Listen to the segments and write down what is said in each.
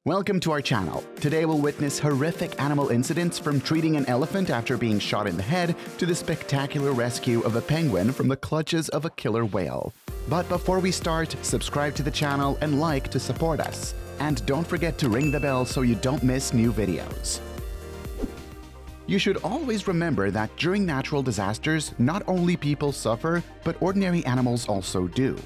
Welcome to our channel. Today we'll witness horrific animal incidents from treating an elephant after being shot in the head to the spectacular rescue of a penguin from the clutches of a killer whale. But before we start, subscribe to the channel and like to support us. And don't forget to ring the bell so you don't miss new videos. You should always remember that during natural disasters, not only people suffer, but ordinary animals also do.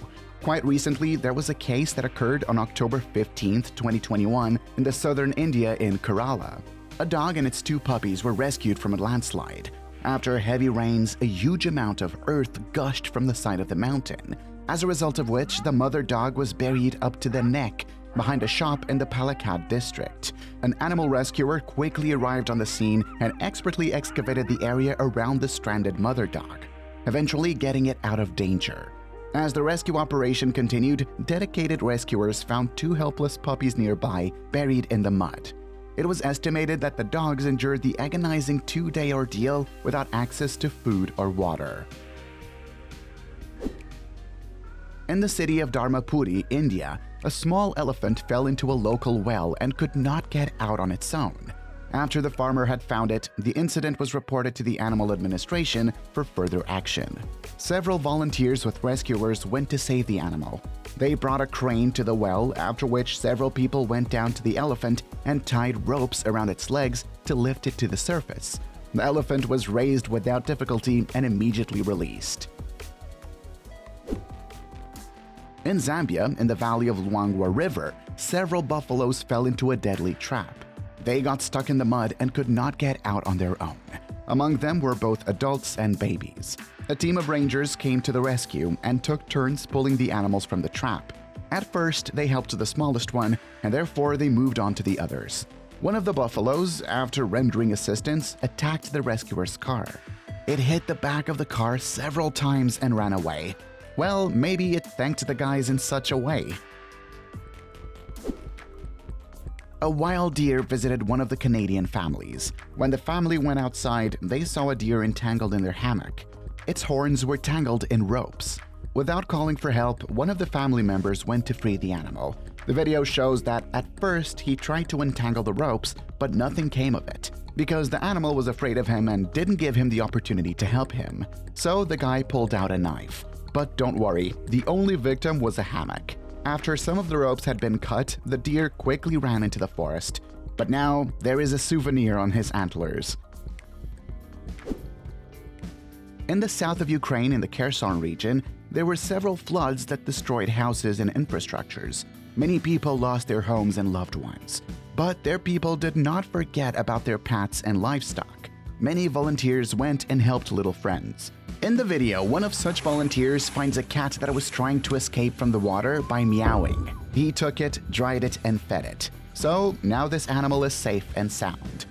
Quite recently, there was a case that occurred on October 15, 2021 in the southern India in Kerala. A dog and its two puppies were rescued from a landslide. After heavy rains, a huge amount of earth gushed from the side of the mountain, as a result of which the mother dog was buried up to the neck behind a shop in the Palakkad district. An animal rescuer quickly arrived on the scene and expertly excavated the area around the stranded mother dog, eventually getting it out of danger. As the rescue operation continued, dedicated rescuers found two helpless puppies nearby, buried in the mud. It was estimated that the dogs endured the agonizing 2-day ordeal without access to food or water. In the city of Dharmapuri, India, a small elephant fell into a local well and could not get out on its own. After the farmer had found it, the incident was reported to the Animal Administration for further action. Several volunteers with rescuers went to save the animal. They brought a crane to the well, after which several people went down to the elephant and tied ropes around its legs to lift it to the surface. The elephant was raised without difficulty and immediately released. In Zambia, in the valley of Luangwa River, several buffaloes fell into a deadly trap. They got stuck in the mud and could not get out on their own. Among them were both adults and babies. A team of rangers came to the rescue and took turns pulling the animals from the trap. At first, they helped the smallest one, and therefore they moved on to the others. One of the buffaloes, after rendering assistance, attacked the rescuer's car. It hit the back of the car several times and ran away. Well, maybe it thanked the guys in such a way. A wild deer visited one of the Canadian families. When the family went outside, they saw a deer entangled in their hammock. Its horns were tangled in ropes. Without calling for help, one of the family members went to free the animal. The video shows that at first he tried to untangle the ropes, but nothing came of it, because the animal was afraid of him and didn't give him the opportunity to help him. So the guy pulled out a knife. But don't worry, the only victim was a hammock. After some of the ropes had been cut, the deer quickly ran into the forest. But now, there is a souvenir on his antlers. In the south of Ukraine, in the Kherson region, there were several floods that destroyed houses and infrastructures. Many people lost their homes and loved ones. But their people did not forget about their pets and livestock. Many volunteers went and helped little friends. In the video, one of such volunteers finds a cat that was trying to escape from the water by meowing. He took it, dried it, and fed it. So now this animal is safe and sound.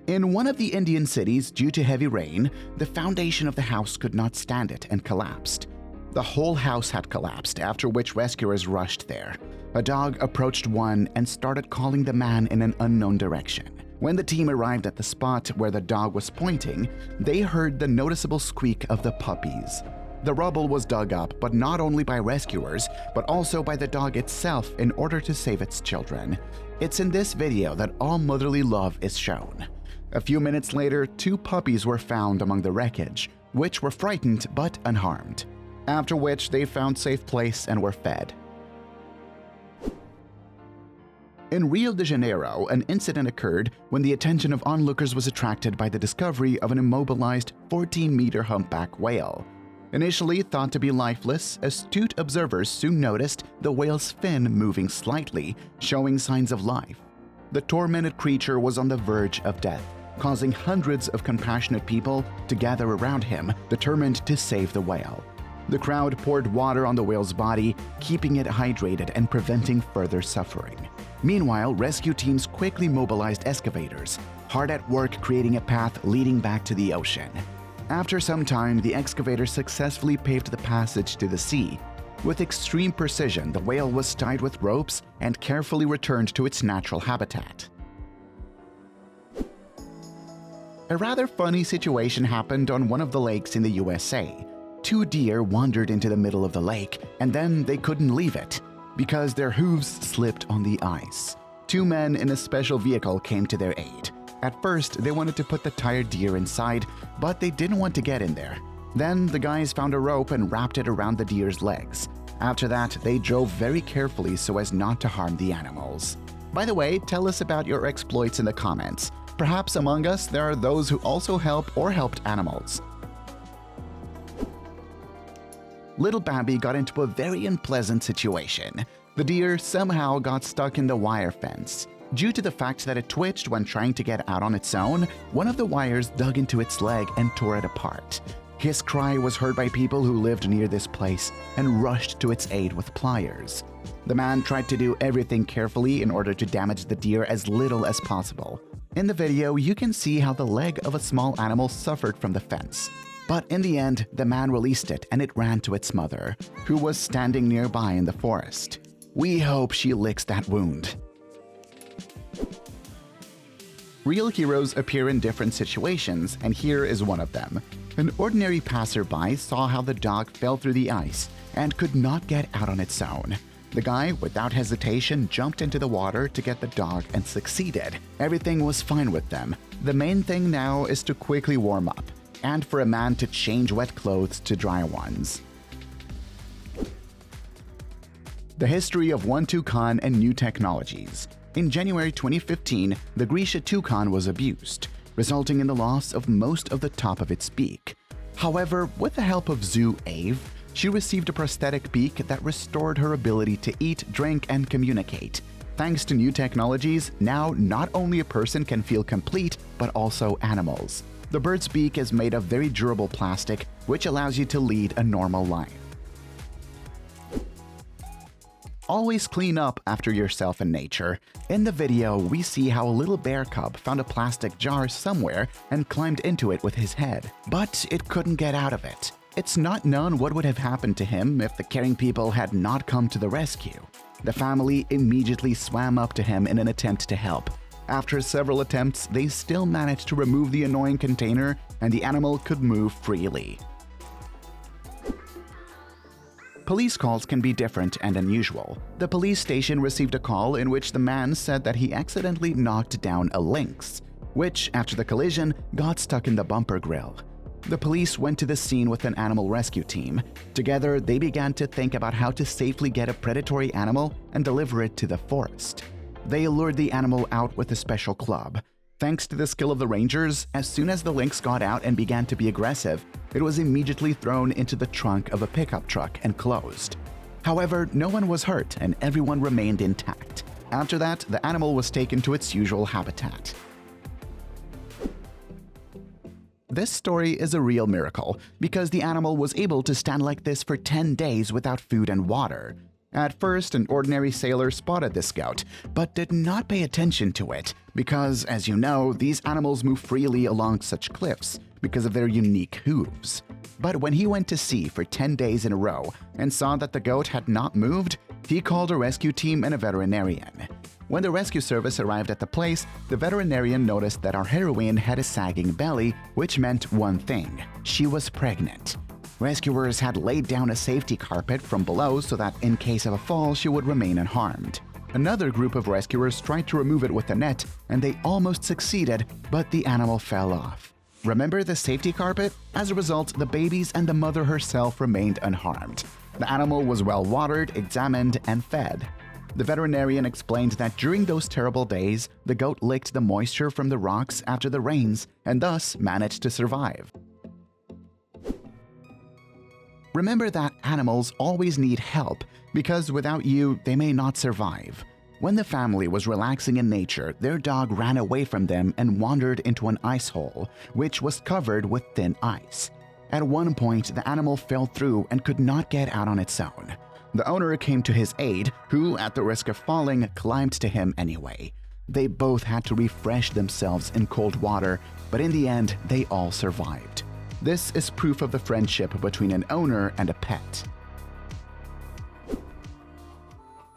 In one of the Indian cities, due to heavy rain, the foundation of the house could not stand it and collapsed. The whole house had collapsed, after which rescuers rushed there. A dog approached one and started calling the man in an unknown direction. When the team arrived at the spot where the dog was pointing, they heard the noticeable squeak of the puppies. The rubble was dug up, but not only by rescuers, but also by the dog itself in order to save its children. It's in this video that all motherly love is shown. A few minutes later, two puppies were found among the wreckage, which were frightened but unharmed. After which they found safe place and were fed. In Rio de Janeiro, an incident occurred when the attention of onlookers was attracted by the discovery of an immobilized 14-meter humpback whale. Initially thought to be lifeless, astute observers soon noticed the whale's fin moving slightly, showing signs of life. The tormented creature was on the verge of death, causing hundreds of compassionate people to gather around him, determined to save the whale. The crowd poured water on the whale's body, keeping it hydrated and preventing further suffering. Meanwhile, rescue teams quickly mobilized excavators, hard at work creating a path leading back to the ocean. After some time, the excavators successfully paved the passage to the sea. With extreme precision, the whale was tied with ropes and carefully returned to its natural habitat. A rather funny situation happened on one of the lakes in the USA. Two deer wandered into the middle of the lake, and then they couldn't leave it. because their hooves slipped on the ice. Two men in a special vehicle came to their aid. At first, they wanted to put the tired deer inside, but they didn't want to get in there. Then the guys found a rope and wrapped it around the deer's legs. After that, they drove very carefully so as not to harm the animals. By the way, tell us about your exploits in the comments. Perhaps among us there are those who also help or helped animals. Little Bambi got into a very unpleasant situation. The deer somehow got stuck in the wire fence. Due to the fact that it twitched when trying to get out on its own, one of the wires dug into its leg and tore it apart. His cry was heard by people who lived near this place and rushed to its aid with pliers. The man tried to do everything carefully in order to damage the deer as little as possible. In the video, you can see how the leg of a small animal suffered from the fence. But in the end, the man released it and it ran to its mother, who was standing nearby in the forest. We hope she licks that wound. Real heroes appear in different situations, and here is one of them. An ordinary passerby saw how the dog fell through the ice and could not get out on its own. The guy, without hesitation, jumped into the water to get the dog and succeeded. Everything was fine with them. The main thing now is to quickly warm up, and for a man to change wet clothes to dry ones. The history of one toucan and new technologies. In January 2015, the Grisha toucan was abused, resulting in the loss of most of the top of its beak. However, with the help of Zoo Ave, she received a prosthetic beak that restored her ability to eat, drink, and communicate. Thanks to new technologies, now not only a person can feel complete, but also animals. The bird's beak is made of very durable plastic, which allows you to lead a normal life. Always clean up after yourself in nature. In the video, we see how a little bear cub found a plastic jar somewhere and climbed into it with his head, but it couldn't get out of it. It's not known what would have happened to him if the caring people had not come to the rescue. The family immediately swam up to him in an attempt to help. After several attempts, they still managed to remove the annoying container and the animal could move freely. Police calls can be different and unusual. The police station received a call in which the man said that he accidentally knocked down a lynx, which, after the collision, got stuck in the bumper grill. The police went to the scene with an animal rescue team. Together, they began to think about how to safely get a predatory animal and deliver it to the forest. They lured the animal out with a special club. Thanks to the skill of the rangers, as soon as the lynx got out and began to be aggressive, it was immediately thrown into the trunk of a pickup truck and closed. However, no one was hurt and everyone remained intact. After that, the animal was taken to its usual habitat. This story is a real miracle because the animal was able to stand like this for 10 days without food and water. At first, an ordinary sailor spotted this goat, but did not pay attention to it because, as you know, these animals move freely along such cliffs because of their unique hooves. But when he went to sea for 10 days in a row and saw that the goat had not moved, he called a rescue team and a veterinarian. When the rescue service arrived at the place, the veterinarian noticed that our heroine had a sagging belly, which meant one thing: she was pregnant. Rescuers had laid down a safety carpet from below so that in case of a fall, she would remain unharmed. Another group of rescuers tried to remove it with a net, and they almost succeeded, but the animal fell off. Remember the safety carpet? As a result, the babies and the mother herself remained unharmed. The animal was well watered, examined, and fed. The veterinarian explained that during those terrible days, the goat licked the moisture from the rocks after the rains and thus managed to survive. Remember that animals always need help because without you, they may not survive. When the family was relaxing in nature, their dog ran away from them and wandered into an ice hole, which was covered with thin ice. At one point, the animal fell through and could not get out on its own. The owner came to his aid, who, at the risk of falling, climbed to him anyway. They both had to refresh themselves in cold water, but in the end, they all survived. This is proof of the friendship between an owner and a pet.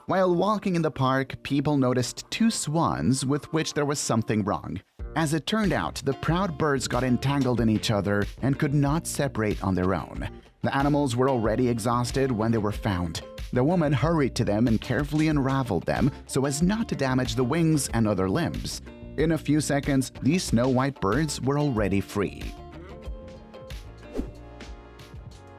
While walking in the park, people noticed two swans with which there was something wrong. As it turned out, the proud birds got entangled in each other and could not separate on their own. The animals were already exhausted when they were found. The woman hurried to them and carefully unraveled them so as not to damage the wings and other limbs. In a few seconds, these snow white birds were already free.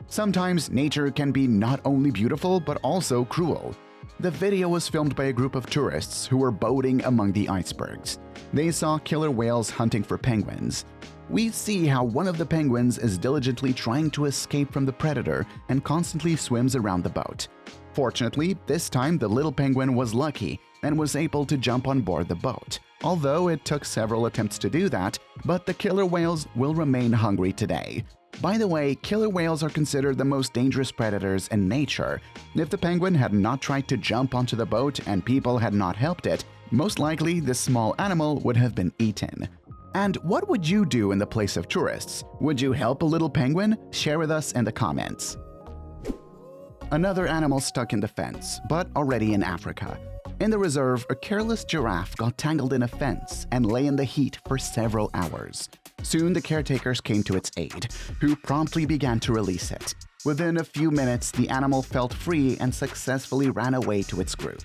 Sometimes nature can be not only beautiful but also cruel. The video was filmed by a group of tourists who were boating among the icebergs. They saw killer whales hunting for penguins. We see how one of the penguins is diligently trying to escape from the predator and constantly swims around the boat. Fortunately, this time the little penguin was lucky and was able to jump on board the boat. Although it took several attempts to do that, but the killer whales will remain hungry today. By the way, killer whales are considered the most dangerous predators in nature. If the penguin had not tried to jump onto the boat and people had not helped it, most likely this small animal would have been eaten. And what would you do in the place of tourists? Would you help a little penguin? Share with us in the comments. Another animal stuck in the fence, but already in Africa. In the reserve, a careless giraffe got tangled in a fence and lay in the heat for several hours. Soon the caretakers came to its aid, who promptly began to release it. Within a few minutes, the animal felt free and successfully ran away to its group.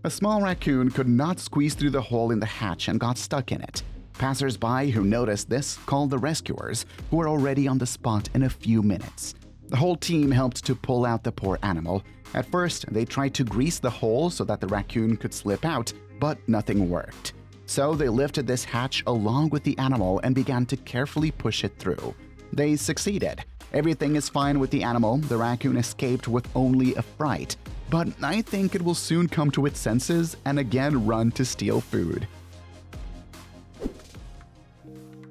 A small raccoon could not squeeze through the hole in the hatch and got stuck in it. Passers-by who noticed this called the rescuers, who were already on the spot in a few minutes. The whole team helped to pull out the poor animal. At first, they tried to grease the hole so that the raccoon could slip out, but nothing worked. So they lifted this hatch along with the animal and began to carefully push it through. They succeeded. Everything is fine with the animal. The raccoon escaped with only a fright. But I think it will soon come to its senses and again run to steal food.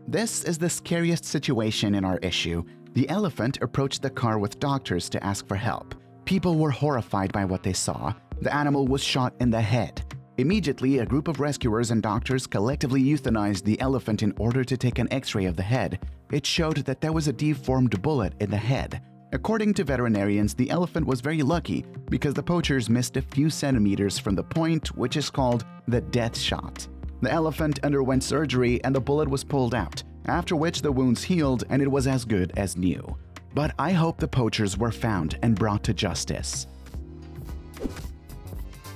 This is the scariest situation in our issue. The elephant approached the car with doctors to ask for help. People were horrified by what they saw. The animal was shot in the head. Immediately, a group of rescuers and doctors collectively euthanized the elephant in order to take an x-ray of the head. It showed that there was a deformed bullet in the head. According to veterinarians, the elephant was very lucky because the poachers missed a few centimeters from the point, which is called the death shot. The elephant underwent surgery and the bullet was pulled out, after which the wounds healed and it was as good as new. But I hope the poachers were found and brought to justice.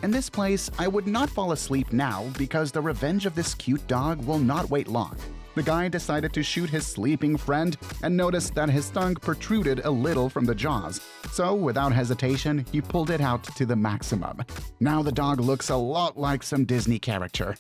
In this place, I would not fall asleep now because the revenge of this cute dog will not wait long. The guy decided to shoot his sleeping friend and noticed that his tongue protruded a little from the jaws. So, without hesitation, he pulled it out to the maximum. Now the dog looks a lot like some Disney character.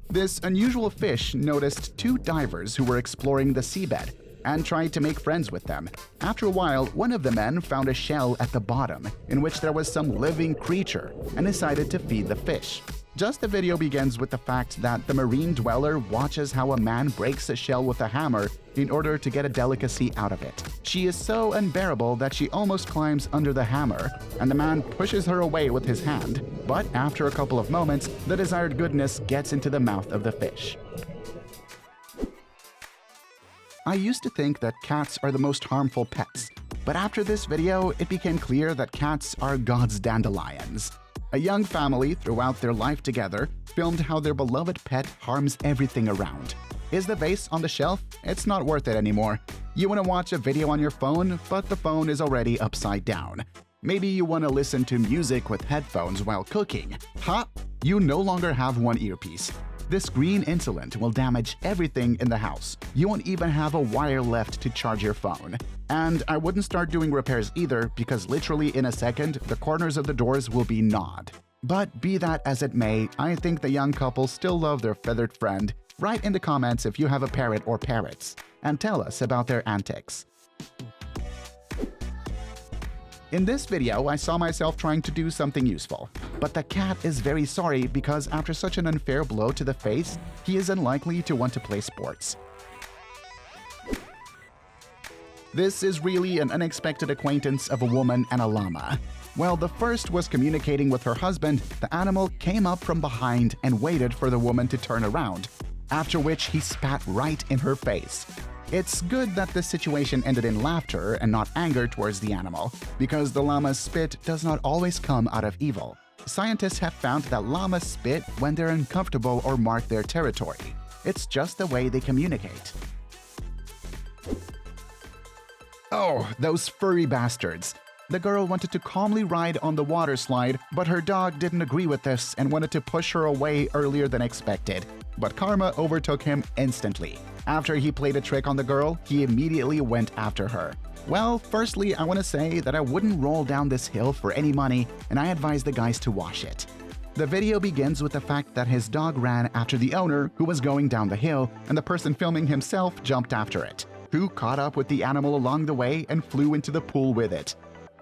This unusual fish noticed two divers who were exploring the seabed and tried to make friends with them. After a while, one of the men found a shell at the bottom in which there was some living creature and decided to feed the fish. Just the video begins with the fact that the marine dweller watches how a man breaks a shell with a hammer in order to get a delicacy out of it. She is so unbearable that she almost climbs under the hammer, and the man pushes her away with his hand. But after a couple of moments, the desired goodness gets into the mouth of the fish. I used to think that cats are the most harmful pets, but after this video, it became clear that cats are God's dandelions. A young family, throughout their life together, filmed how their beloved pet harms everything around. Is the vase on the shelf? It's not worth it anymore. You want to watch a video on your phone, but the phone is already upside down. Maybe you want to listen to music with headphones while cooking. Ha! You no longer have one earpiece. This green insulent will damage everything in the house. You won't even have a wire left to charge your phone. And I wouldn't start doing repairs either because literally in a second, the corners of the doors will be gnawed. But be that as it may, I think the young couple still love their feathered friend. Write in the comments if you have a parrot or parrots, and tell us about their antics. In this video, I saw myself trying to do something useful, but the cat is very sorry because after such an unfair blow to the face, he is unlikely to want to play sports. This is really an unexpected acquaintance of a woman and a llama. While the first was communicating with her husband, the animal came up from behind and waited for the woman to turn around, after which he spat right in her face. It's good that this situation ended in laughter and not anger towards the animal, because the llama's spit does not always come out of evil. Scientists have found that llamas spit when they're uncomfortable or mark their territory. It's just the way they communicate. Oh, those furry bastards. The girl wanted to calmly ride on the water slide, but her dog didn't agree with this and wanted to push her away earlier than expected. But karma overtook him instantly. After he played a trick on the girl, he immediately went after her. Well, firstly, I want to say that I wouldn't roll down this hill for any money, and I advise the guys to wash it. The video begins with the fact that his dog ran after the owner, who was going down the hill, and the person filming himself jumped after it, who caught up with the animal along the way and flew into the pool with it.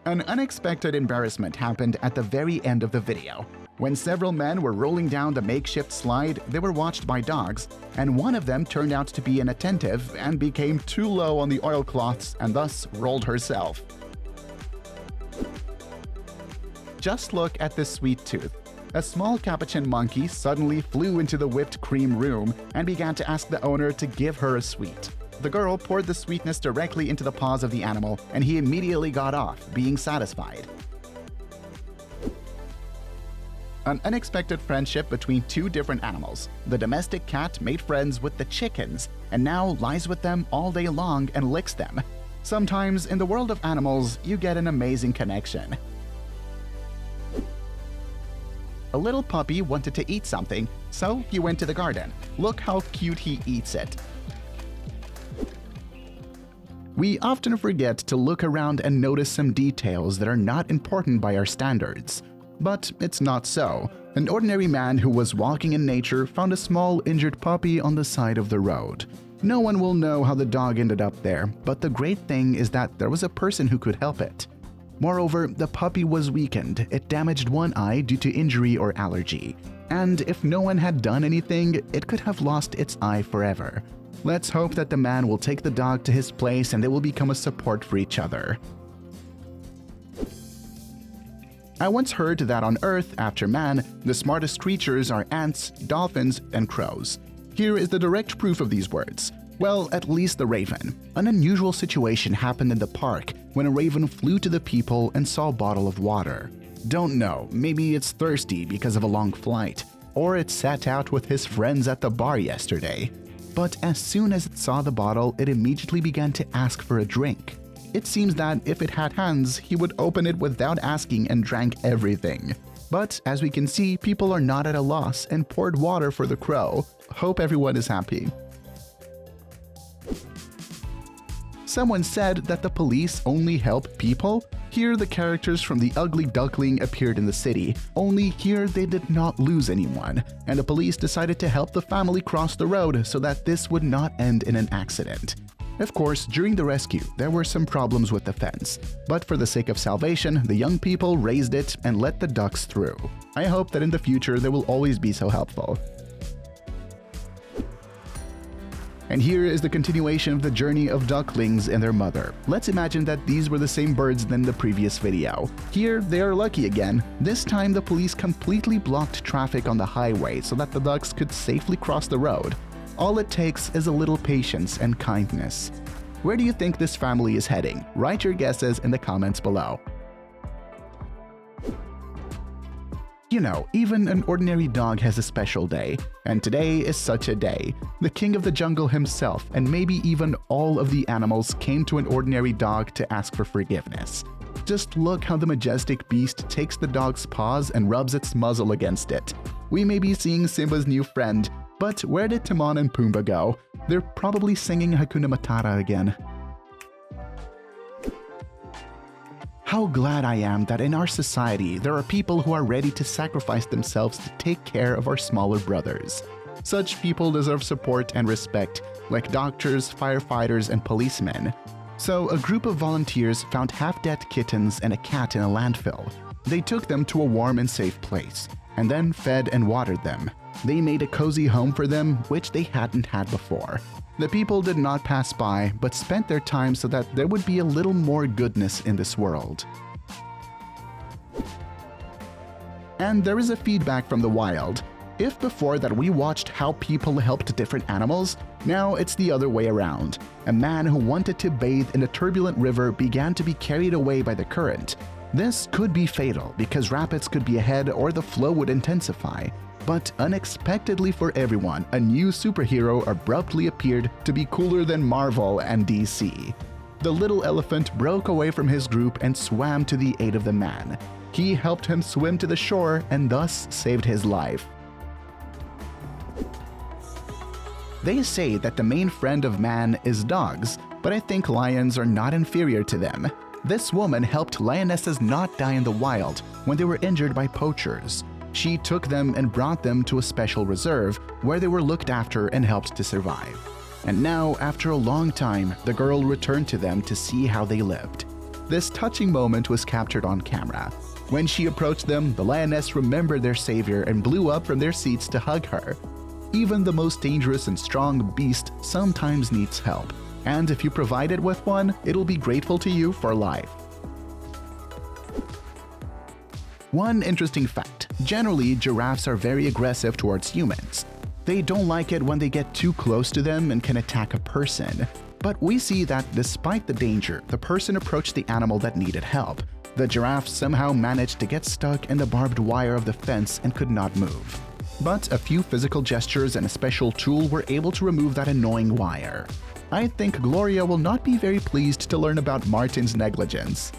An unexpected embarrassment happened at the very end of the video. When several men were rolling down the makeshift slide, they were watched by dogs, and one of them turned out to be inattentive and became too low on the oilcloths and thus rolled herself. Just look at this sweet tooth. A small capuchin monkey suddenly flew into the whipped cream room and began to ask the owner to give her a sweet. The girl poured the sweetness directly into the paws of the animal, and he immediately got off, being satisfied. An unexpected friendship between two different animals. The domestic cat made friends with the chickens, and now lies with them all day long and licks them. Sometimes, in the world of animals, you get an amazing connection. A little puppy wanted to eat something, so he went to the garden. Look how cute he eats it. We often forget to look around and notice some details that are not important by our standards. But it's not so. An ordinary man who was walking in nature found a small injured puppy on the side of the road. No one will know how the dog ended up there, but the great thing is that there was a person who could help it. Moreover, the puppy was weakened. It damaged one eye due to injury or allergy. And if no one had done anything, it could have lost its eye forever. Let's hope that the man will take the dog to his place and they will become a support for each other. I once heard that on Earth, after man, the smartest creatures are ants, dolphins, and crows. Here is the direct proof of these words. Well, at least the raven. An unusual situation happened in the park when a raven flew to the people and saw a bottle of water. Don't know, maybe it's thirsty because of a long flight, or it sat out with his friends at the bar yesterday. But as soon as it saw the bottle, it immediately began to ask for a drink. It seems that if it had hands, he would open it without asking and drank everything. But as we can see, people are not at a loss and poured water for the crow. Hope everyone is happy. Someone said that the police only help people. Here the characters from The Ugly Duckling appeared in the city, only here they did not lose anyone, and the police decided to help the family cross the road so that this would not end in an accident. Of course, during the rescue, there were some problems with the fence, but for the sake of salvation, the young people raised it and let the ducks through. I hope that in the future they will always be so helpful. And here is the continuation of the journey of ducklings and their mother. Let's imagine that these were the same birds than the previous video. Here, they are lucky again. This time, the police completely blocked traffic on the highway so that the ducks could safely cross the road. All it takes is a little patience and kindness. Where do you think this family is heading? Write your guesses in the comments below. You know, even an ordinary dog has a special day, and today is such a day. The king of the jungle himself, and maybe even all of the animals, came to an ordinary dog to ask for forgiveness. Just look how the majestic beast takes the dog's paws and rubs its muzzle against it. We may be seeing Simba's new friend, but where did Timon and Pumbaa go? They're probably singing Hakuna Matata again. How glad I am that in our society there are people who are ready to sacrifice themselves to take care of our smaller brothers. Such people deserve support and respect, like doctors, firefighters, and policemen. So a group of volunteers found half-dead kittens and a cat in a landfill. They took them to a warm and safe place, and then fed and watered them. They made a cozy home for them, which they hadn't had before. The people did not pass by, but spent their time so that there would be a little more goodness in this world. And there is a feedback from the wild. If before that we watched how people helped different animals, now it's the other way around. A man who wanted to bathe in a turbulent river began to be carried away by the current. This could be fatal because rapids could be ahead or the flow would intensify. But unexpectedly for everyone, a new superhero abruptly appeared to be cooler than Marvel and DC. The little elephant broke away from his group and swam to the aid of the man. He helped him swim to the shore and thus saved his life. They say that the main friend of man is dogs, but I think lions are not inferior to them. This woman helped lionesses not die in the wild when they were injured by poachers. She took them and brought them to a special reserve where they were looked after and helped to survive. And now, after a long time, the girl returned to them to see how they lived. This touching moment was captured on camera. When she approached them, the lioness remembered their savior and blew up from their seats to hug her. Even the most dangerous and strong beast sometimes needs help, and if you provide it with one, it'll be grateful to you for life. One interesting fact: generally, giraffes are very aggressive towards humans. They don't like it when they get too close to them and can attack a person. But we see that despite the danger, the person approached the animal that needed help. The giraffe somehow managed to get stuck in the barbed wire of the fence and could not move. But a few physical gestures and a special tool were able to remove that annoying wire. I think Gloria will not be very pleased to learn about Martin's negligence.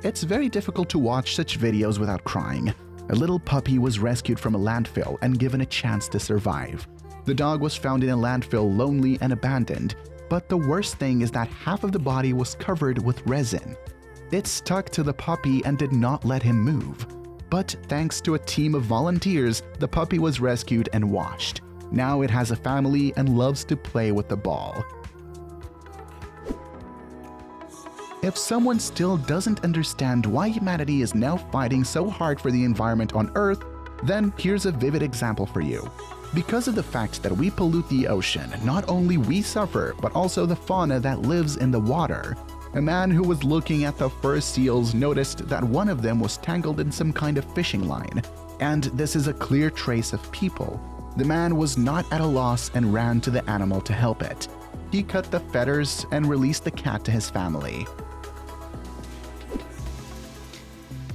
It's very difficult to watch such videos without crying. A little puppy was rescued from a landfill and given a chance to survive. The dog was found in a landfill lonely and abandoned, but the worst thing is that half of the body was covered with resin. It stuck to the puppy and did not let him move. But thanks to a team of volunteers, the puppy was rescued and washed. Now it has a family and loves to play with the ball. If someone still doesn't understand why humanity is now fighting so hard for the environment on Earth, then here's a vivid example for you. Because of the fact that we pollute the ocean, not only we suffer, but also the fauna that lives in the water. A man who was looking at the fur seals noticed that one of them was tangled in some kind of fishing line, and this is a clear trace of people. The man was not at a loss and ran to the animal to help it. He cut the fetters and released the cat to his family.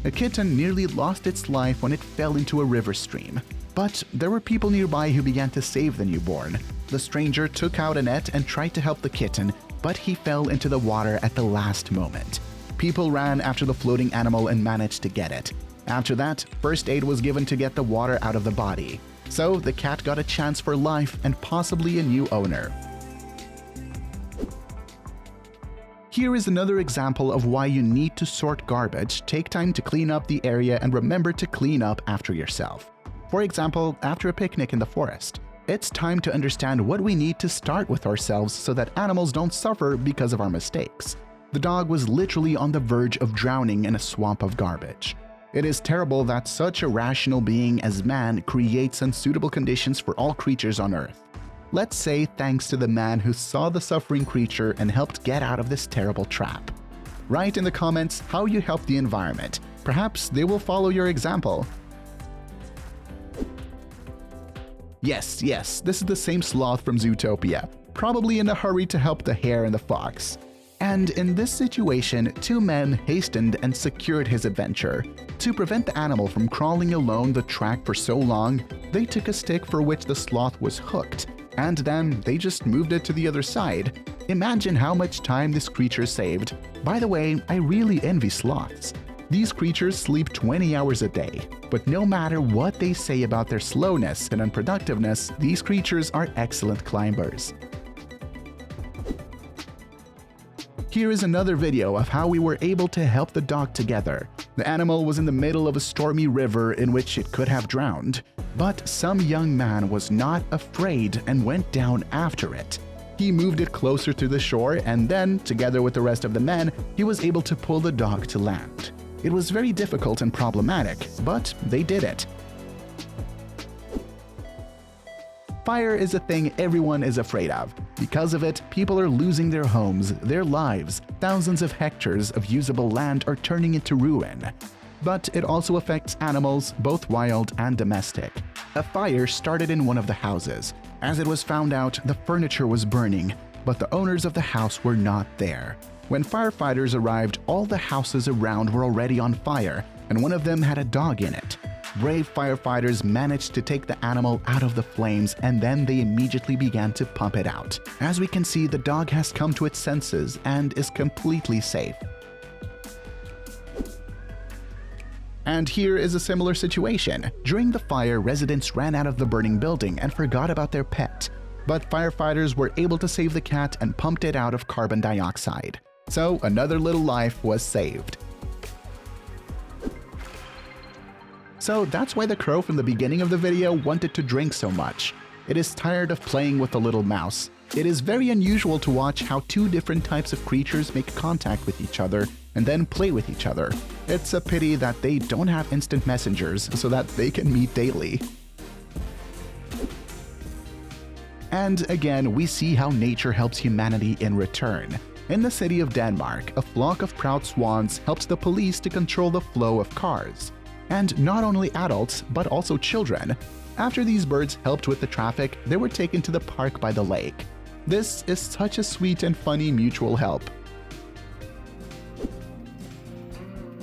A kitten nearly lost its life when it fell into a river stream. But there were people nearby who began to save the newborn. The stranger took out a net and tried to help the kitten, but he fell into the water at the last moment. People ran after the floating animal and managed to get it. After that, first aid was given to get the water out of the body. So the cat got a chance for life and possibly a new owner. Here is another example of why you need to sort garbage, take time to clean up the area, and remember to clean up after yourself. For example, after a picnic in the forest, it's time to understand what we need to start with ourselves so that animals don't suffer because of our mistakes. The dog was literally on the verge of drowning in a swamp of garbage. It is terrible that such a rational being as man creates unsuitable conditions for all creatures on Earth. Let's say thanks to the man who saw the suffering creature and helped get out of this terrible trap. Write in the comments how you helped the environment. Perhaps they will follow your example. Yes, this is the same sloth from Zootopia, probably in a hurry to help the hare and the fox. And in this situation, two men hastened and secured his adventure. To prevent the animal from crawling along the track for so long, they took a stick for which the sloth was hooked, and then they just moved it to the other side. Imagine how much time this creature saved. By the way, I really envy sloths. These creatures sleep 20 hours a day, but no matter what they say about their slowness and unproductiveness, these creatures are excellent climbers. Here is another video of how we were able to help the dog together. The animal was in the middle of a stormy river in which it could have drowned, but some young man was not afraid and went down after it. He moved it closer to the shore, and then, together with the rest of the men, he was able to pull the dog to land. It was very difficult and problematic, but they did it. Fire is a thing everyone is afraid of. Because of it, people are losing their homes, their lives. Thousands of hectares of usable land are turning into ruin. But it also affects animals, both wild and domestic. A fire started in one of the houses. As it was found out, the furniture was burning, but the owners of the house were not there. When firefighters arrived, all the houses around were already on fire, and one of them had a dog in it. Brave firefighters managed to take the animal out of the flames, and then they immediately began to pump it out. As we can see, the dog has come to its senses and is completely safe. And here is a similar situation. During the fire, residents ran out of the burning building and forgot about their pet. But firefighters were able to save the cat and pumped it out of carbon dioxide. So another little life was saved. So that's why the crow from the beginning of the video wanted to drink so much. It is tired of playing with the little mouse. It is very unusual to watch how two different types of creatures make contact with each other and then play with each other. It's a pity that they don't have instant messengers so that they can meet daily. And again, we see how nature helps humanity in return. In the city of Denmark, a flock of proud swans helps the police to control the flow of cars. And not only adults, but also children. After these birds helped with the traffic, they were taken to the park by the lake. This is such a sweet and funny mutual help.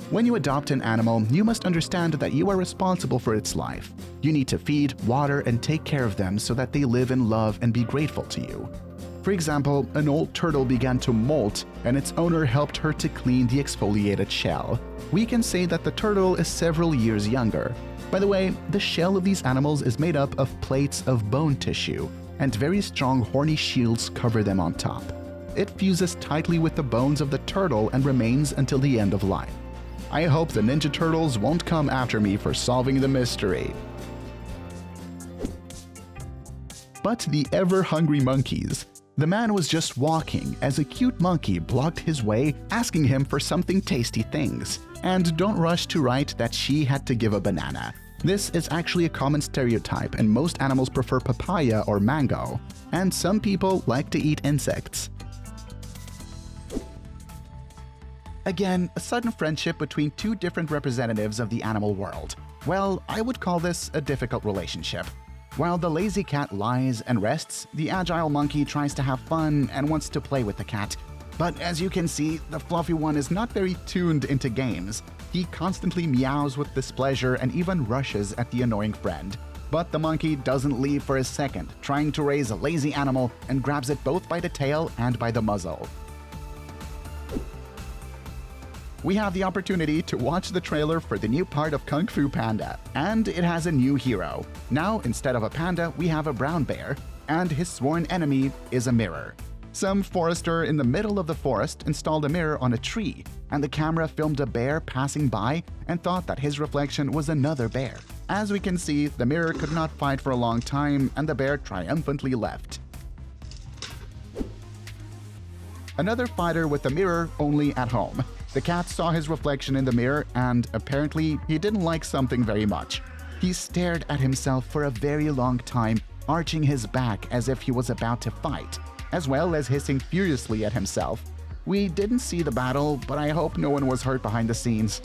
When you adopt an animal, you must understand that you are responsible for its life. You need to feed, water, and take care of them so that they live in love and be grateful to you. For example, an old turtle began to molt, and its owner helped her to clean the exfoliated shell. We can say that the turtle is several years younger. By the way, the shell of these animals is made up of plates of bone tissue, and very strong horny shields cover them on top. It fuses tightly with the bones of the turtle and remains until the end of life. I hope the Ninja Turtles won't come after me for solving the mystery. But the ever-hungry monkeys. The man was just walking as a cute monkey blocked his way, asking him for something tasty things. And don't rush to write that she had to give a banana. This is actually a common stereotype, and most animals prefer papaya or mango. And some people like to eat insects. Again, a sudden friendship between two different representatives of the animal world. Well, I would call this a difficult relationship. While the lazy cat lies and rests, the agile monkey tries to have fun and wants to play with the cat. But as you can see, the fluffy one is not very tuned into games. He constantly meows with displeasure and even rushes at the annoying friend. But the monkey doesn't leave for a second, trying to raise a lazy animal and grabs it both by the tail and by the muzzle. We have the opportunity to watch the trailer for the new part of Kung Fu Panda, and it has a new hero. Now, instead of a panda, we have a brown bear, and his sworn enemy is a mirror. Some forester in the middle of the forest installed a mirror on a tree, and the camera filmed a bear passing by and thought that his reflection was another bear. As we can see, the mirror could not fight for a long time, and the bear triumphantly left. Another fighter with a mirror only at home. The cat saw his reflection in the mirror and apparently he didn't like something very much. He stared at himself for a very long time, arching his back as if he was about to fight, as well as hissing furiously at himself. We didn't see the battle, but I hope no one was hurt behind the scenes.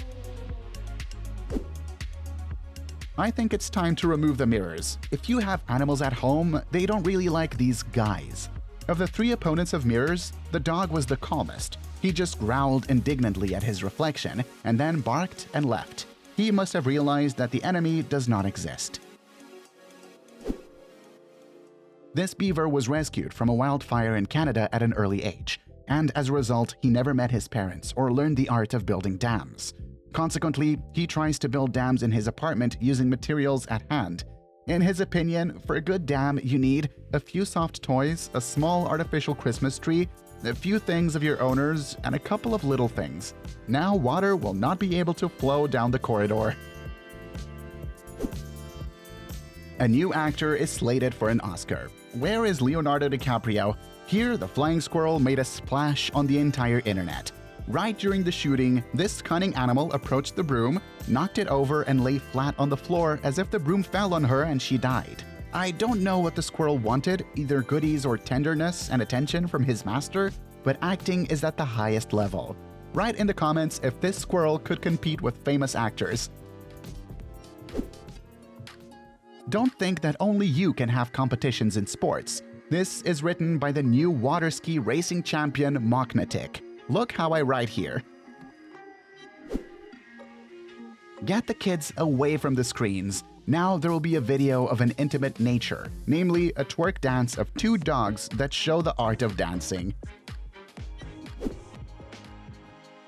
I think it's time to remove the mirrors. If you have animals at home, they don't really like these guys. Of the three opponents of mirrors, the dog was the calmest. He just growled indignantly at his reflection and then barked and left. He must have realized that the enemy does not exist. This beaver was rescued from a wildfire in Canada at an early age, and as a result, he never met his parents or learned the art of building dams. Consequently, he tries to build dams in his apartment using materials at hand. In his opinion, for a good dam, you need a few soft toys, a small artificial Christmas tree, a few things of your owners, and a couple of little things. Now water will not be able to flow down the corridor. A new actor is slated for an Oscar. Where is Leonardo DiCaprio? Here, the flying squirrel made a splash on the entire internet. Right during the shooting, this cunning animal approached the broom, knocked it over, and lay flat on the floor as if the broom fell on her and she died. I don't know what the squirrel wanted, either goodies or tenderness and attention from his master, but acting is at the highest level. Write in the comments if this squirrel could compete with famous actors. Don't think that only you can have competitions in sports. This is written by the new water ski racing champion Moknatik. Look how I write here. Get the kids away from the screens. Now there will be a video of an intimate nature, namely a twerk dance of two dogs that show the art of dancing.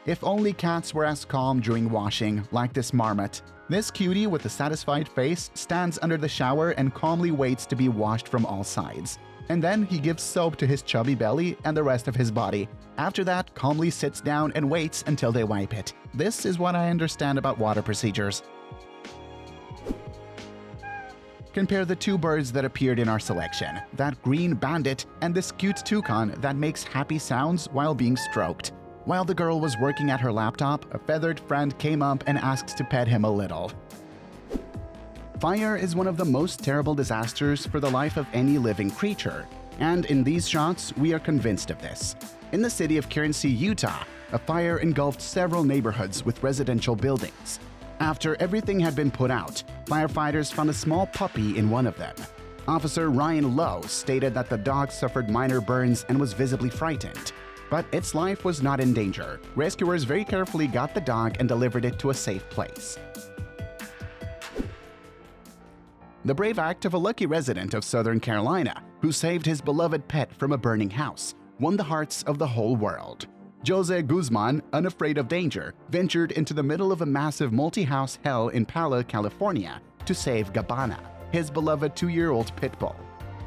If only cats were as calm during washing, like this marmot. This cutie with a satisfied face stands under the shower and calmly waits to be washed from all sides. And then he gives soap to his chubby belly and the rest of his body. After that, calmly sits down and waits until they wipe it. This is what I understand about water procedures. Compare the two birds that appeared in our selection, that green bandit and this cute toucan that makes happy sounds while being stroked. While the girl was working at her laptop, a feathered friend came up and asked to pet him a little. Fire is one of the most terrible disasters for the life of any living creature, and in these shots, we are convinced of this. In the city of Kerncy, Utah, a fire engulfed several neighborhoods with residential buildings. After everything had been put out, firefighters found a small puppy in one of them. Officer Ryan Lowe stated that the dog suffered minor burns and was visibly frightened. But its life was not in danger. Rescuers very carefully got the dog and delivered it to a safe place. The brave act of a lucky resident of Southern Carolina who saved his beloved pet from a burning house won the hearts of the whole world. Jose Guzman, unafraid of danger, ventured into the middle of a massive multi-house hell in Pala, California to save Gabbana, his beloved 2-year-old pit bull.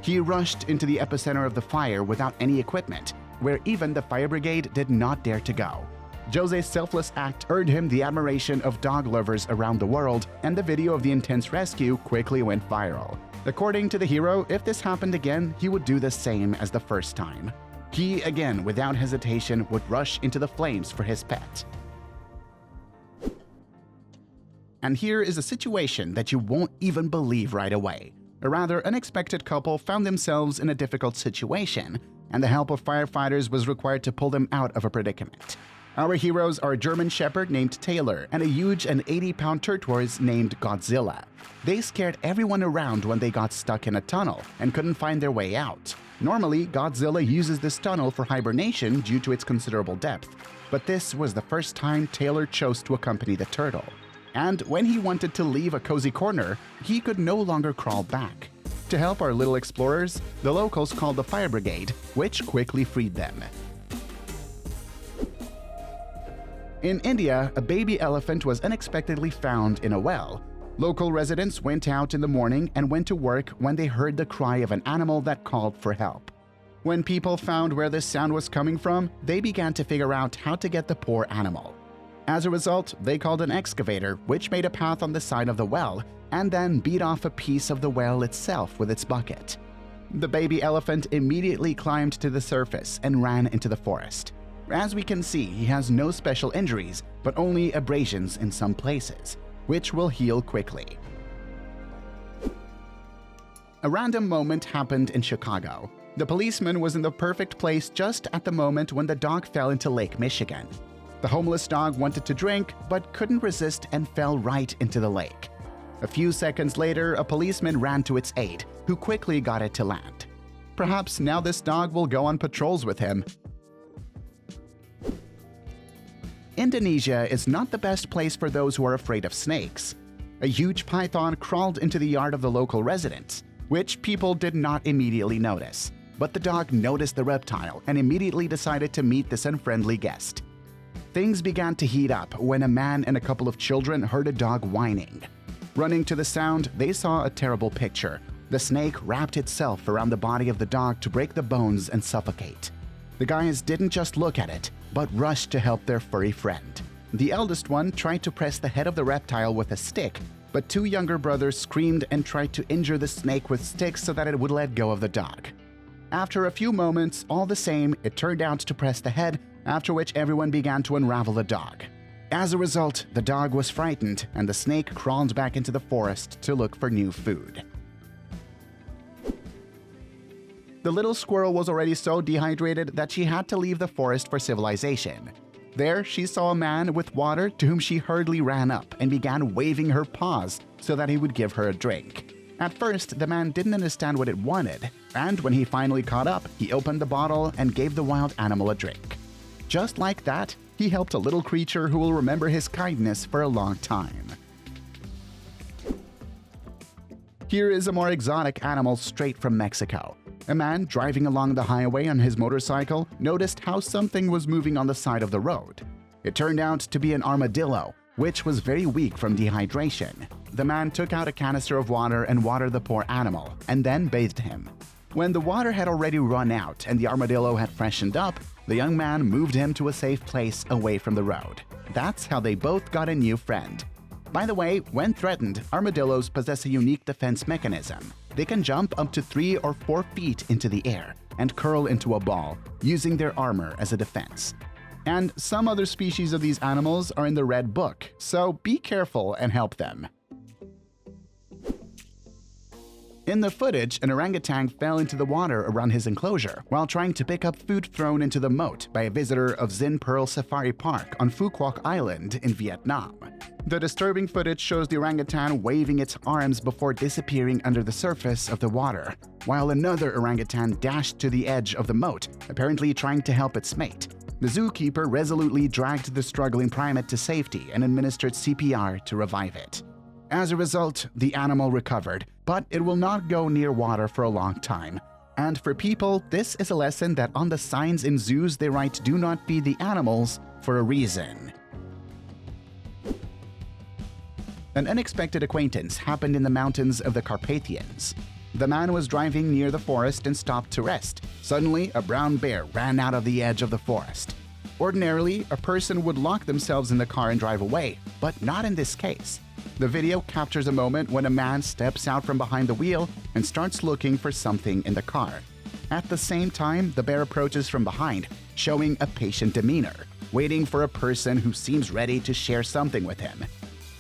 He rushed into the epicenter of the fire without any equipment, where even the fire brigade did not dare to go. Jose's selfless act earned him the admiration of dog lovers around the world, and the video of the intense rescue quickly went viral. According to the hero, if this happened again, he would do the same as the first time. He, again, without hesitation, would rush into the flames for his pet. And here is a situation that you won't even believe right away. A rather unexpected couple found themselves in a difficult situation, and the help of firefighters was required to pull them out of a predicament. Our heroes are a German Shepherd named Taylor and a huge and 80-pound tortoise named Godzilla. They scared everyone around when they got stuck in a tunnel and couldn't find their way out. Normally, Godzilla uses this tunnel for hibernation due to its considerable depth, but this was the first time Taylor chose to accompany the turtle. And when he wanted to leave a cozy corner, he could no longer crawl back. To help our little explorers, the locals called the fire brigade, which quickly freed them. In India, a baby elephant was unexpectedly found in a well. Local residents went out in the morning and went to work when they heard the cry of an animal that called for help. When people found where this sound was coming from, they began to figure out how to get the poor animal. As a result, they called an excavator, which made a path on the side of the well, and then beat off a piece of the well itself with its bucket. The baby elephant immediately climbed to the surface and ran into the forest. As we can see, he has no special injuries, but only abrasions in some places, which will heal quickly. A random moment happened in Chicago. The policeman was in the perfect place just at the moment when the dog fell into Lake Michigan. The homeless dog wanted to drink, but couldn't resist and fell right into the lake. A few seconds later, a policeman ran to its aid, who quickly got it to land. Perhaps now this dog will go on patrols with him. Indonesia is not the best place for those who are afraid of snakes. A huge python crawled into the yard of the local residents, which people did not immediately notice. But the dog noticed the reptile and immediately decided to meet this unfriendly guest. Things began to heat up when a man and a couple of children heard a dog whining. Running to the sound, they saw a terrible picture. The snake wrapped itself around the body of the dog to break the bones and suffocate. The guys didn't just look at it, but rushed to help their furry friend. The eldest one tried to press the head of the reptile with a stick, but two younger brothers screamed and tried to injure the snake with sticks so that it would let go of the dog. After a few moments, all the same, it turned out to press the head, after which everyone began to unravel the dog. As a result, the dog was frightened and the snake crawled back into the forest to look for new food. The little squirrel was already so dehydrated that she had to leave the forest for civilization. There, she saw a man with water to whom she hurriedly ran up and began waving her paws so that he would give her a drink. At first, the man didn't understand what it wanted, and when he finally caught up, he opened the bottle and gave the wild animal a drink. Just like that, he helped a little creature who will remember his kindness for a long time. Here is a more exotic animal straight from Mexico. A man driving along the highway on his motorcycle noticed how something was moving on the side of the road. It turned out to be an armadillo, which was very weak from dehydration. The man took out a canister of water and watered the poor animal, and then bathed him. When the water had already run out and the armadillo had freshened up, the young man moved him to a safe place away from the road. That's how they both got a new friend. By the way, when threatened, armadillos possess a unique defense mechanism. They can jump up to 3 or 4 feet into the air and curl into a ball, using their armor as a defense. And some other species of these animals are in the Red Book, so be careful and help them. In the footage, an orangutan fell into the water around his enclosure while trying to pick up food thrown into the moat by a visitor of Zin Pearl Safari Park on Phu Quoc Island in Vietnam. The disturbing footage shows the orangutan waving its arms before disappearing under the surface of the water, while another orangutan dashed to the edge of the moat, apparently trying to help its mate. The zookeeper resolutely dragged the struggling primate to safety and administered CPR to revive it. As a result, the animal recovered, but it will not go near water for a long time. And for people, this is a lesson that on the signs in zoos they write "Do not feed the animals" for a reason. An unexpected acquaintance happened in the mountains of the Carpathians. The man was driving near the forest and stopped to rest. Suddenly, a brown bear ran out of the edge of the forest. Ordinarily, a person would lock themselves in the car and drive away, but not in this case. The video captures a moment when a man steps out from behind the wheel and starts looking for something in the car. At the same time, the bear approaches from behind, showing a patient demeanor, waiting for a person who seems ready to share something with him.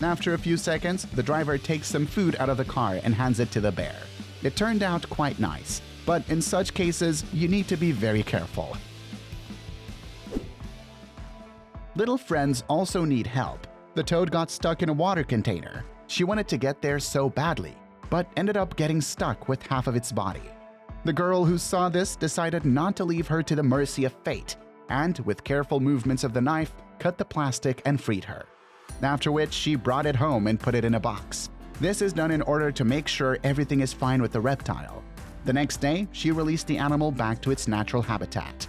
After a few seconds, the driver takes some food out of the car and hands it to the bear. It turned out quite nice, but in such cases, you need to be very careful. Little friends also need help. The toad got stuck in a water container. She wanted to get there so badly, but ended up getting stuck with half of its body. The girl who saw this decided not to leave her to the mercy of fate, and with careful movements of the knife, cut the plastic and freed her. After which, she brought it home and put it in a box. This is done in order to make sure everything is fine with the reptile. The next day, she released the animal back to its natural habitat.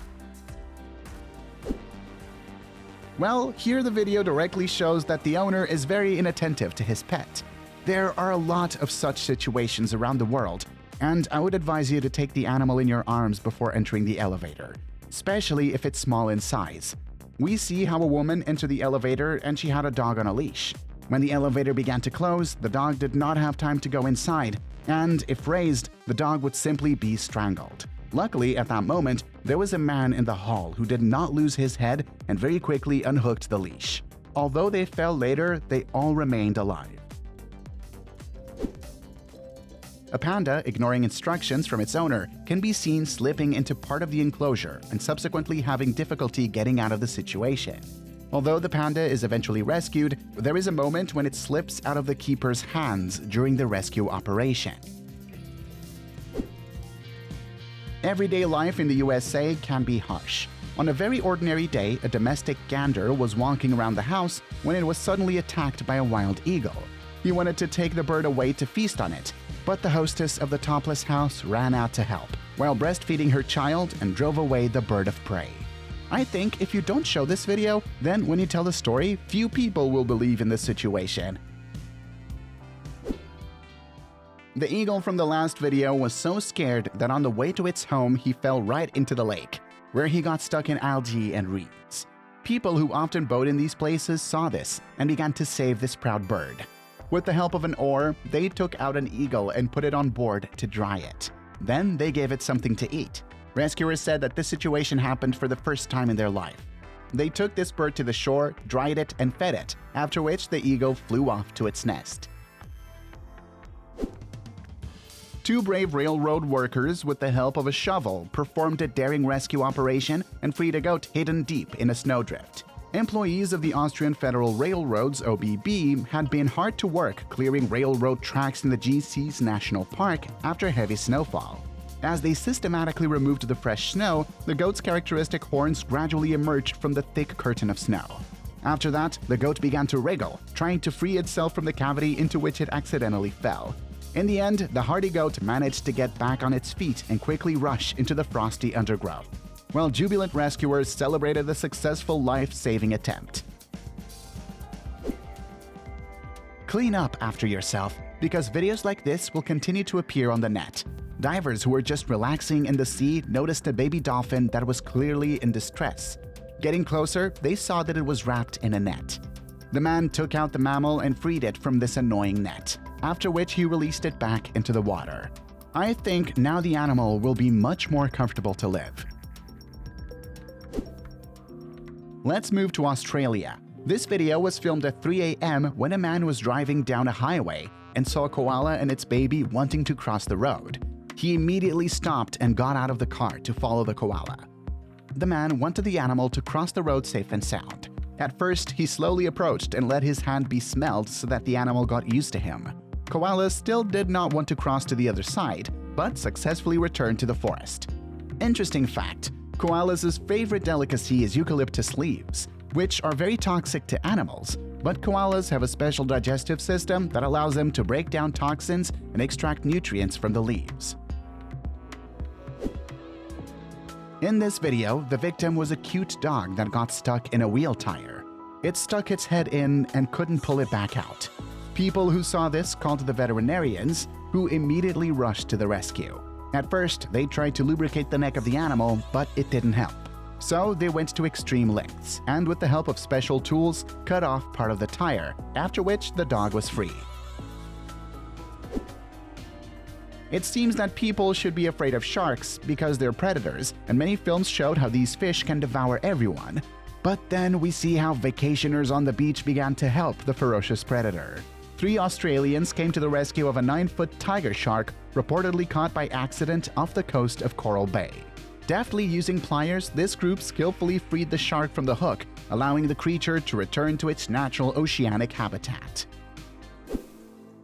Well, here the video directly shows that the owner is very inattentive to his pet. There are a lot of such situations around the world, and I would advise you to take the animal in your arms before entering the elevator, especially if it's small in size. We see how a woman entered the elevator and she had a dog on a leash. When the elevator began to close, the dog did not have time to go inside, and if raised, the dog would simply be strangled. Luckily, at that moment, there was a man in the hall who did not lose his head and very quickly unhooked the leash. Although they fell later, they all remained alive. A panda, ignoring instructions from its owner, can be seen slipping into part of the enclosure and subsequently having difficulty getting out of the situation. Although the panda is eventually rescued, there is a moment when it slips out of the keeper's hands during the rescue operation. Everyday life in the USA can be harsh. On a very ordinary day, a domestic gander was walking around the house when it was suddenly attacked by a wild eagle. He wanted to take the bird away to feast on it, but the hostess of the topless house ran out to help, while breastfeeding her child, and drove away the bird of prey. I think if you don't show this video, then when you tell the story, few people will believe in this situation. The eagle from the last video was so scared that on the way to its home he fell right into the lake, where he got stuck in algae and reeds. People who often boat in these places saw this and began to save this proud bird. With the help of an oar, they took out an eagle and put it on board to dry it. Then they gave it something to eat. Rescuers said that this situation happened for the first time in their life. They took this bird to the shore, dried it, and fed it, after which the eagle flew off to its nest. Two brave railroad workers, with the help of a shovel, performed a daring rescue operation and freed a goat hidden deep in a snowdrift. Employees of the Austrian Federal Railroads (OBB) had been hard to work clearing railroad tracks in the GC's National Park after heavy snowfall. As they systematically removed the fresh snow, the goat's characteristic horns gradually emerged from the thick curtain of snow. After that, the goat began to wriggle, trying to free itself from the cavity into which it accidentally fell. In the end, the hardy goat managed to get back on its feet and quickly rush into the frosty undergrowth, while jubilant rescuers celebrated the successful life-saving attempt. Clean up after yourself, because videos like this will continue to appear on the net. Divers who were just relaxing in the sea noticed a baby dolphin that was clearly in distress. Getting closer, they saw that it was wrapped in a net. The man took out the mammal and freed it from this annoying net, after which he released it back into the water. I think now the animal will be much more comfortable to live. Let's move to Australia. This video was filmed at 3 a.m. when a man was driving down a highway and saw a koala and its baby wanting to cross the road. He immediately stopped and got out of the car to follow the koala. The man wanted the animal to cross the road safe and sound. At first, he slowly approached and let his hand be smelled so that the animal got used to him. Koala still did not want to cross to the other side, but successfully returned to the forest. Interesting fact, koalas' favorite delicacy is eucalyptus leaves, which are very toxic to animals, but koalas have a special digestive system that allows them to break down toxins and extract nutrients from the leaves. In this video, the victim was a cute dog that got stuck in a wheel tire. It stuck its head in and couldn't pull it back out. People who saw this called the veterinarians, who immediately rushed to the rescue. At first, they tried to lubricate the neck of the animal, but it didn't help. So they went to extreme lengths, and with the help of special tools, cut off part of the tire, after which the dog was free. It seems that people should be afraid of sharks because they're predators, and many films showed how these fish can devour everyone. But then we see how vacationers on the beach began to help the ferocious predator. 3 Australians came to the rescue of a 9-foot tiger shark reportedly caught by accident off the coast of Coral Bay. Deftly using pliers, this group skillfully freed the shark from the hook, allowing the creature to return to its natural oceanic habitat.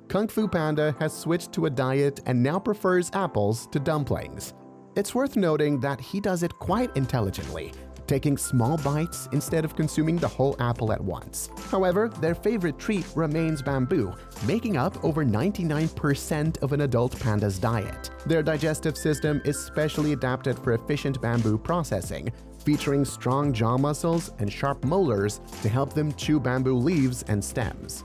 Kung Fu Panda has switched to a diet and now prefers apples to dumplings. It's worth noting that he does it quite intelligently, taking small bites instead of consuming the whole apple at once. However, their favorite treat remains bamboo, making up over 99% of an adult panda's diet. Their digestive system is specially adapted for efficient bamboo processing, featuring strong jaw muscles and sharp molars to help them chew bamboo leaves and stems.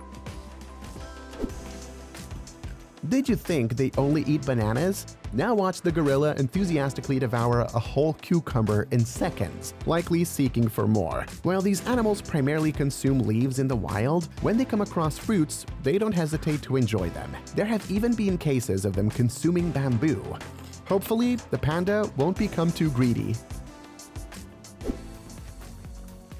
Did you think they only eat bananas? Now watch the gorilla enthusiastically devour a whole cucumber in seconds, likely seeking for more. While these animals primarily consume leaves in the wild, when they come across fruits, they don't hesitate to enjoy them. There have even been cases of them consuming bamboo. Hopefully, the panda won't become too greedy.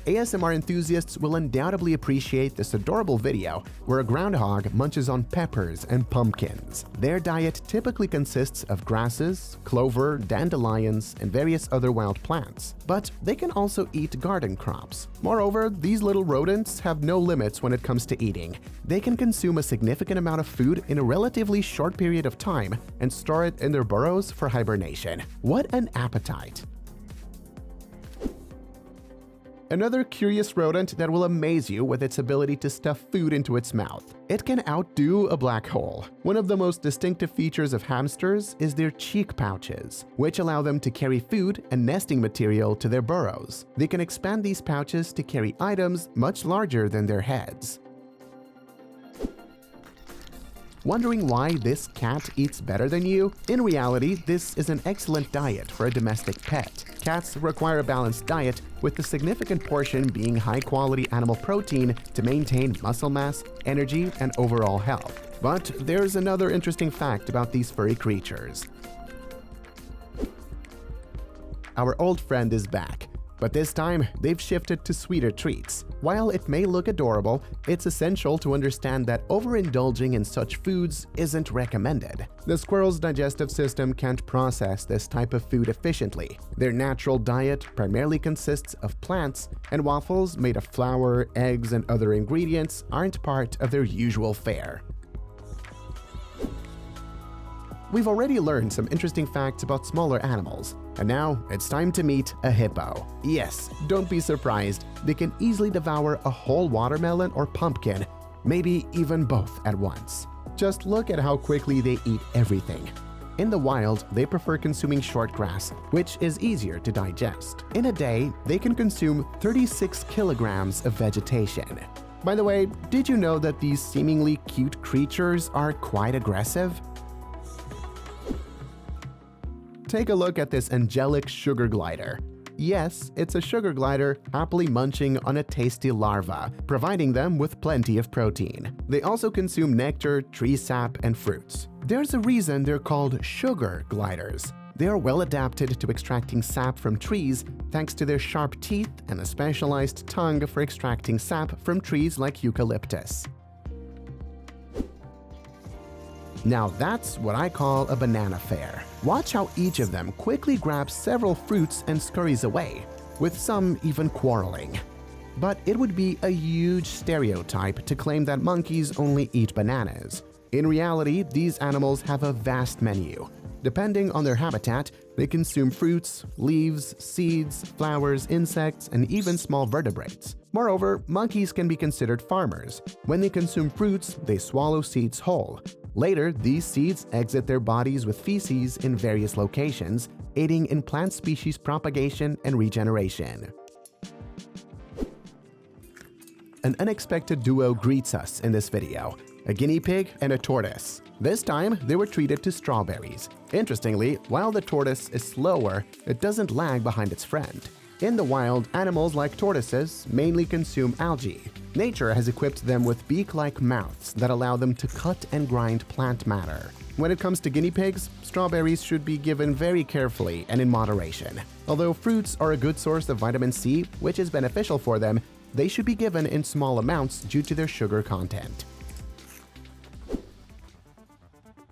ASMR enthusiasts will undoubtedly appreciate this adorable video where a groundhog munches on peppers and pumpkins. Their diet typically consists of grasses, clover, dandelions, and various other wild plants, but they can also eat garden crops. Moreover, these little rodents have no limits when it comes to eating. They can consume a significant amount of food in a relatively short period of time and store it in their burrows for hibernation. What an appetite! Another curious rodent that will amaze you with its ability to stuff food into its mouth. It can outdo a black hole. One of the most distinctive features of hamsters is their cheek pouches, which allow them to carry food and nesting material to their burrows. They can expand these pouches to carry items much larger than their heads. Wondering why this cat eats better than you? In reality, this is an excellent diet for a domestic pet. Cats require a balanced diet, with a significant portion being high-quality animal protein to maintain muscle mass, energy, and overall health. But there's another interesting fact about these furry creatures. Our old friend is back, but this time they've shifted to sweeter treats. While it may look adorable, it's essential to understand that overindulging in such foods isn't recommended. The squirrel's digestive system can't process this type of food efficiently. Their natural diet primarily consists of plants, and waffles made of flour, eggs, and other ingredients aren't part of their usual fare. We've already learned some interesting facts about smaller animals, and now it's time to meet a hippo. Yes, don't be surprised, they can easily devour a whole watermelon or pumpkin, maybe even both at once. Just look at how quickly they eat everything. In the wild, they prefer consuming short grass, which is easier to digest. In a day, they can consume 36 kilograms of vegetation. By the way, did you know that these seemingly cute creatures are quite aggressive? Take a look at this angelic sugar glider. Yes, it's a sugar glider happily munching on a tasty larva, providing them with plenty of protein. They also consume nectar, tree sap, and fruits. There's a reason they're called sugar gliders. They are well adapted to extracting sap from trees thanks to their sharp teeth and a specialized tongue for extracting sap from trees like eucalyptus. Now that's what I call a banana fair. Watch how each of them quickly grabs several fruits and scurries away, with some even quarreling. But it would be a huge stereotype to claim that monkeys only eat bananas. In reality, these animals have a vast menu. Depending on their habitat, they consume fruits, leaves, seeds, flowers, insects, and even small vertebrates. Moreover, monkeys can be considered farmers. When they consume fruits, they swallow seeds whole. Later, these seeds exit their bodies with feces in various locations, aiding in plant species propagation and regeneration. An unexpected duo greets us in this video. A guinea pig and a tortoise. This time, they were treated to strawberries. Interestingly, while the tortoise is slower, it doesn't lag behind its friend. In the wild, animals like tortoises mainly consume algae. Nature has equipped them with beak-like mouths that allow them to cut and grind plant matter. When it comes to guinea pigs, strawberries should be given very carefully and in moderation. Although fruits are a good source of vitamin C, which is beneficial for them, they should be given in small amounts due to their sugar content.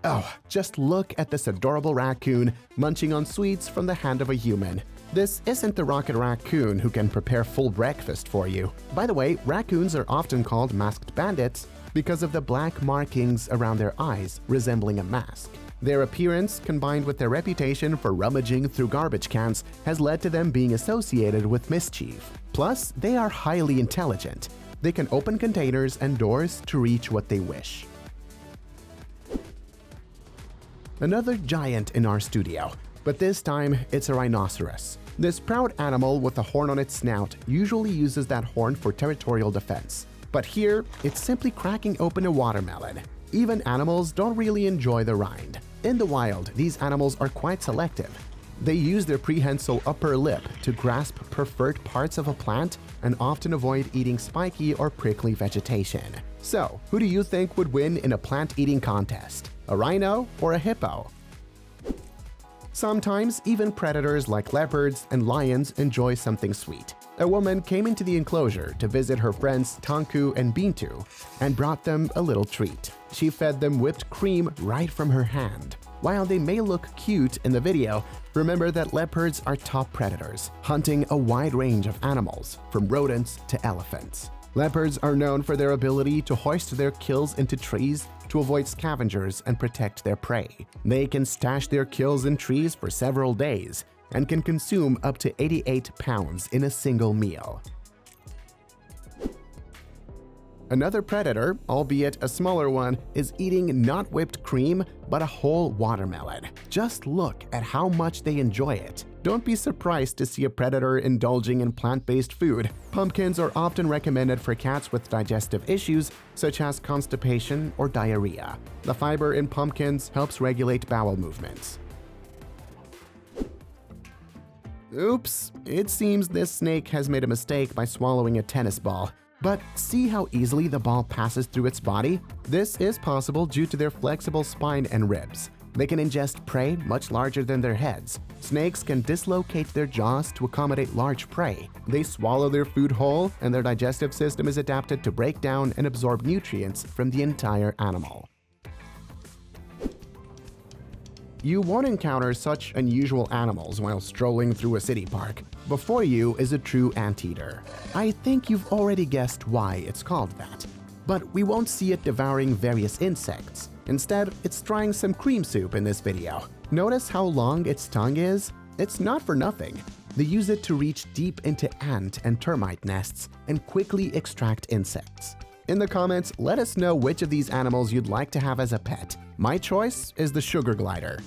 Oh, just look at this adorable raccoon munching on sweets from the hand of a human. This isn't the rocket raccoon who can prepare full breakfast for you. By the way, raccoons are often called masked bandits because of the black markings around their eyes resembling a mask. Their appearance, combined with their reputation for rummaging through garbage cans, has led to them being associated with mischief. Plus, they are highly intelligent. They can open containers and doors to reach what they wish. Another giant in our studio, but this time it's a rhinoceros. This proud animal with a horn on its snout usually uses that horn for territorial defense. But here, it's simply cracking open a watermelon. Even animals don't really enjoy the rind. In the wild, these animals are quite selective. They use their prehensile upper lip to grasp preferred parts of a plant and often avoid eating spiky or prickly vegetation. So, who do you think would win in a plant-eating contest? A rhino or a hippo? Sometimes even predators like leopards and lions enjoy something sweet. A woman came into the enclosure to visit her friends Tanku and Bintu and brought them a little treat. She fed them whipped cream right from her hand. While they may look cute in the video, remember that leopards are top predators, hunting a wide range of animals, from rodents to elephants. Leopards are known for their ability to hoist their kills into trees to avoid scavengers and protect their prey. They can stash their kills in trees for several days and can consume up to 88 pounds in a single meal. Another predator, albeit a smaller one, is eating not whipped cream, but a whole watermelon. Just look at how much they enjoy it. Don't be surprised to see a predator indulging in plant-based food. Pumpkins are often recommended for cats with digestive issues, such as constipation or diarrhea. The fiber in pumpkins helps regulate bowel movements. Oops, it seems this snake has made a mistake by swallowing a tennis ball. But see how easily the ball passes through its body? This is possible due to their flexible spine and ribs. They can ingest prey much larger than their heads. Snakes can dislocate their jaws to accommodate large prey. They swallow their food whole, and their digestive system is adapted to break down and absorb nutrients from the entire animal. You won't encounter such unusual animals while strolling through a city park. Before you is a true anteater. I think you've already guessed why it's called that. But we won't see it devouring various insects. Instead, it's trying some cream soup in this video. Notice how long its tongue is? It's not for nothing. They use it to reach deep into ant and termite nests and quickly extract insects. In the comments, let us know which of these animals you'd like to have as a pet. My choice is the sugar glider.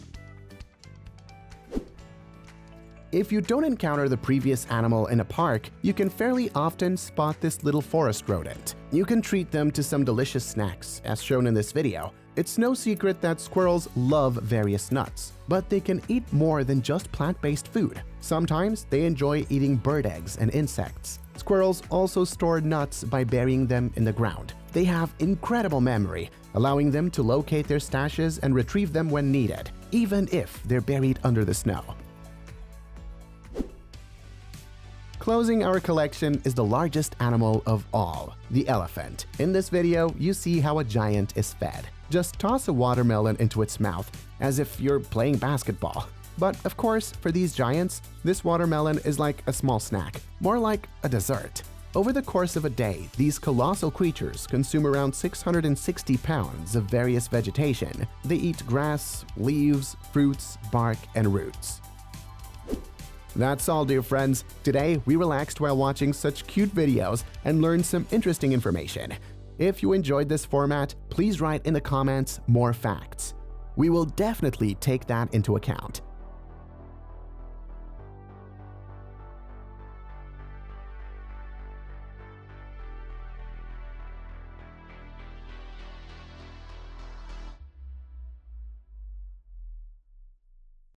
If you don't encounter the previous animal in a park, you can fairly often spot this little forest rodent. You can treat them to some delicious snacks, as shown in this video. It's no secret that squirrels love various nuts, but they can eat more than just plant-based food. Sometimes they enjoy eating bird eggs and insects. Squirrels also store nuts by burying them in the ground. They have incredible memory, allowing them to locate their stashes and retrieve them when needed, even if they're buried under the snow. Closing our collection is the largest animal of all, the elephant. In this video, you see how a giant is fed. Just toss a watermelon into its mouth, as if you're playing basketball. But of course, for these giants, this watermelon is like a small snack, more like a dessert. Over the course of a day, these colossal creatures consume around 660 pounds of various vegetation. They eat grass, leaves, fruits, bark, and roots. That's all, dear friends. Today, we relaxed while watching such cute videos and learned some interesting information. If you enjoyed this format, please write in the comments more facts. We will definitely take that into account.